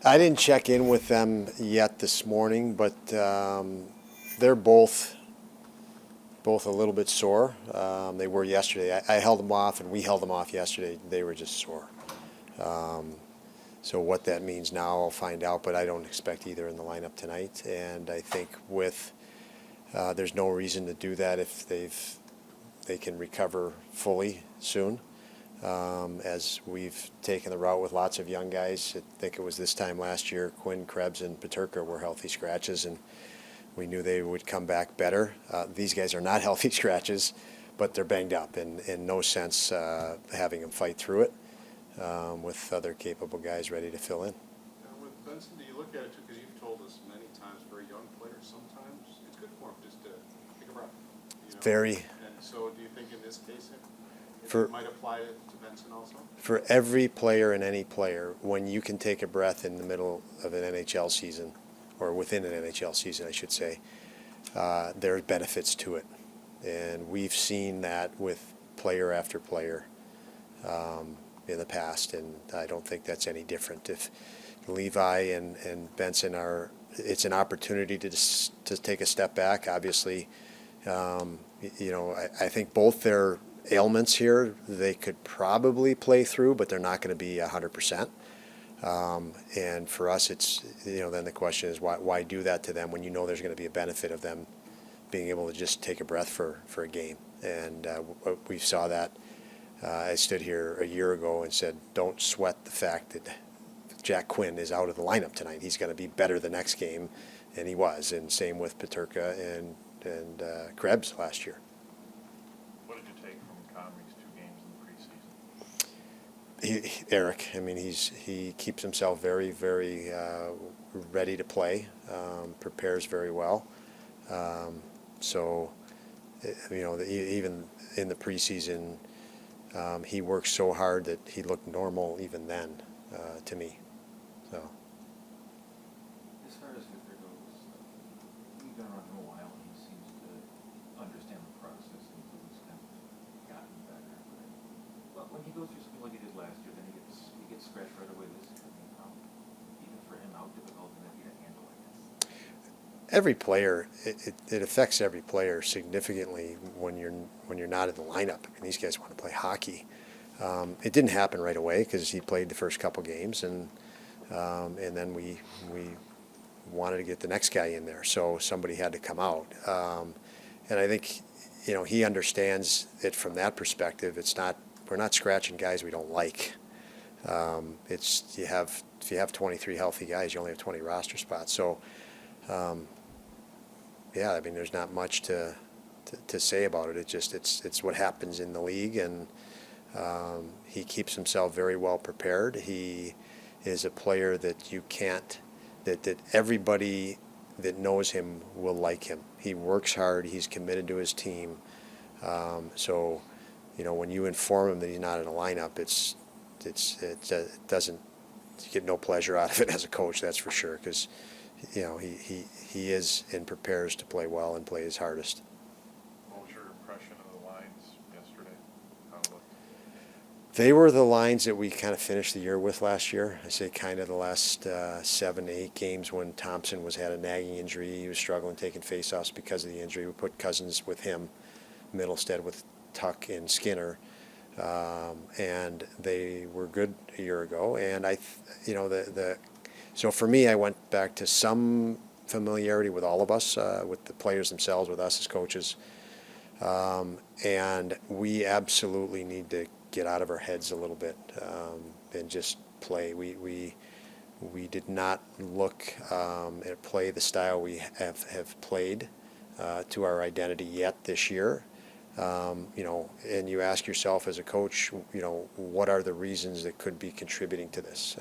I didn't check in with them yet this morning, but they're both a little bit sore. They were yesterday. I held them off, and we held them off yesterday. They were just sore. So what that means now, I'll find out, but I don't expect either in the lineup tonight. And I think there's no reason to do that if they can recover fully soon. As we've taken the route with lots of young guys. I think it was this time last year, Quinn, Krebs, and Peterka were healthy scratches, and we knew they would come back better. These guys are not healthy scratches, but they're banged up, and in no sense having them fight through it with other capable guys ready to fill in. With Benson, do you look at it too, because you've told us many times for a young player, sometimes it's good for him just to take a breath. Very. And so do you think in this case it might apply to Benson also? For every player and any player, when you can take a breath in the middle of an NHL season, or within an NHL season, I should say, there are benefits to it. And we've seen that with player after player in the past, and I don't think that's any different. If Levi and Benson it's an opportunity to take a step back. Obviously, I think both their ailments here, they could probably play through, but they're not going to be 100%. And for us, it's, then the question is why do that to them when you know there's going to be a benefit of them being able to just take a breath for a game. And we saw that. I stood here a year ago and said, don't sweat the fact that Jack Quinn is out of the lineup tonight. He's going to be better the next game, and he was. And same with Peterka and Krebs last year. What did you take from Comrie's 2 games in the preseason? Eric, I mean, he keeps himself very, very ready to play, prepares very well. Even in the preseason, he worked so hard that he looked normal even then to me. So. As far as Victor goes, we've been around him a while, and he seems to understand the process, and he's kind of gotten better. But when he goes through something like he did last year, then he gets scratched right away. Even for him, how difficult can that be to handle, I guess? Every player, it affects every player significantly when you're not in the lineup. I mean, these guys want to play hockey. It didn't happen right away because he played the first couple games, and then we wanted to get the next guy in there, so somebody had to come out. And I think he understands it from that perspective. We're not scratching guys we don't like. If you have 23 healthy guys, you only have 20 roster spots. So. I mean, there's not much to say about it. It's what happens in the league, and he keeps himself very well prepared. He is a player that that everybody that knows him will like him. He works hard. He's committed to his team. So, when you inform him that he's not in a lineup, it doesn't, you get no pleasure out of it as a coach. That's for sure, because. He is and prepares to play well and play his hardest. What was your impression of the lines yesterday? How it looked? They were the lines that we kind of finished the year with last year. I say kind of the last 7 to 8 games when Thompson had a nagging injury. He was struggling taking faceoffs because of the injury. We put Cousins with him, Middlestead with Tuck and Skinner. And they were good a year ago. And So for me, I went back to some familiarity with all of us, with the players themselves, with us as coaches. And we absolutely need to get out of our heads a little bit and just play. We did not look at play the style we have played to our identity yet this year. And you ask yourself as a coach, what are the reasons that could be contributing to this?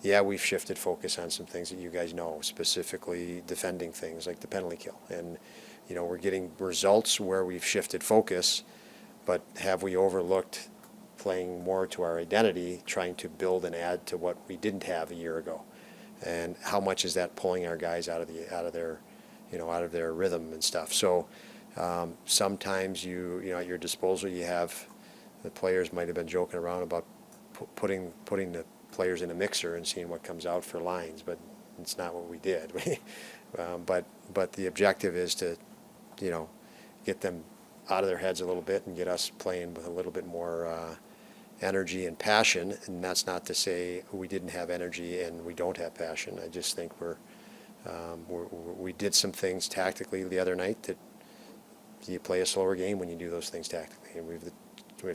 We've shifted focus on some things that you guys know, specifically defending things like the penalty kill. And, we're getting results where we've shifted focus, but have we overlooked playing more to our identity, trying to build and add to what we didn't have a year ago? And how much is that pulling our guys out of their rhythm and stuff? So sometimes at your disposal, you have the players might have been joking around about putting the players in a mixer and seeing what comes out for lines, but it's not what we did. But the objective is to, get them out of their heads a little bit and get us playing with a little bit more energy and passion. And that's not to say we didn't have energy and we don't have passion. I just think we did some things tactically the other night that you play a slower game when you do those things tactically, and we have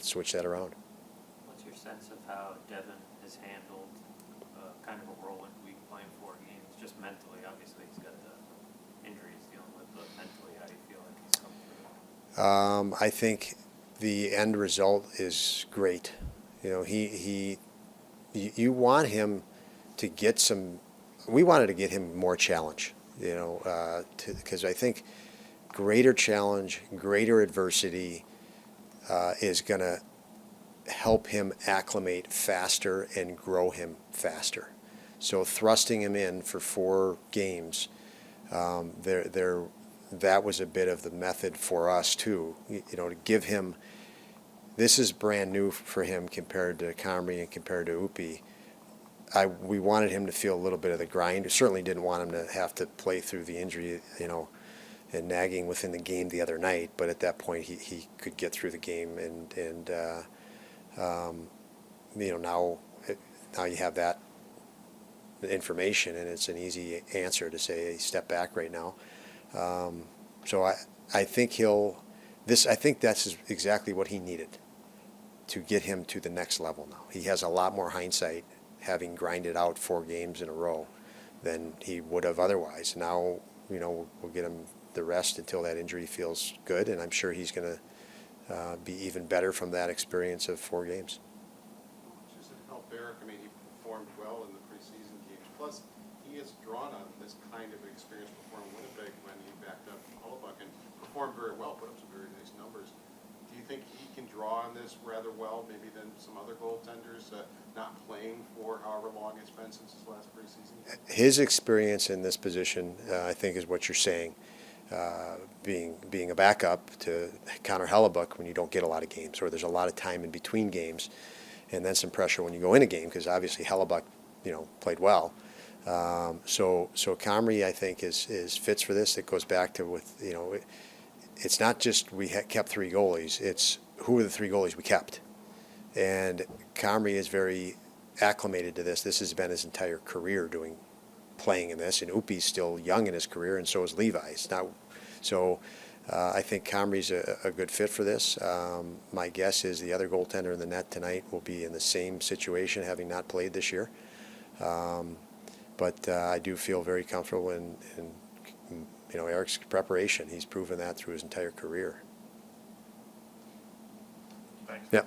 to switch that around. What's your sense of how Devon has handled kind of a whirlwind week playing 4 games, just mentally? Obviously, he's got the injuries dealing with, but mentally, how do you feel like he's come through? I think the end result is great. You want him to get some. We wanted to get him more challenge, because I think greater challenge, greater adversity is going to help him acclimate faster and grow him faster. So thrusting him in for 4 games, that was a bit of the method for us too. To give him. This is brand new for him compared to Comrie and compared to Upi. We wanted him to feel a little bit of the grind. We certainly didn't want him to have to play through the injury, and nagging within the game the other night. But at that point, he could get through the game, and now you have that information, and it's an easy answer to say, hey, step back right now. So I think I think that's exactly what he needed to get him to the next level now. He has a lot more hindsight, having grinded out 4 games in a row, than he would have otherwise. Now, we'll get him the rest until that injury feels good, and I'm sure he's going to be even better from that experience of 4 games. Just to help Eric, he performed well in the preseason games. Plus, he has drawn on this kind of experience before in Winnipeg when he backed up Hellebuyck and performed very well, put up some very nice numbers. Do you think he can draw on this rather well, maybe than some other goaltenders, not playing for however long it's been since his last preseason? His experience in this position, I think, is what you're saying. Being a backup to Connor Hellebuyck when you don't get a lot of games, or there's a lot of time in between games, and then some pressure when you go in a game, because obviously Hellebuyck, played well. So Comrie, I think, is fits for this. It goes back to it's not just we kept 3 goalies. It's who are the 3 goalies we kept, and Comrie is very acclimated to this. This has been his entire career playing in this, and Upi's still young in his career, and so is Levi. It's not so. I think Comrie's a good fit for this. My guess is the other goaltender in the net tonight will be in the same situation, having not played this year. But I do feel very comfortable in Eric's preparation. He's proven that through his entire career. Thanks. Yeah.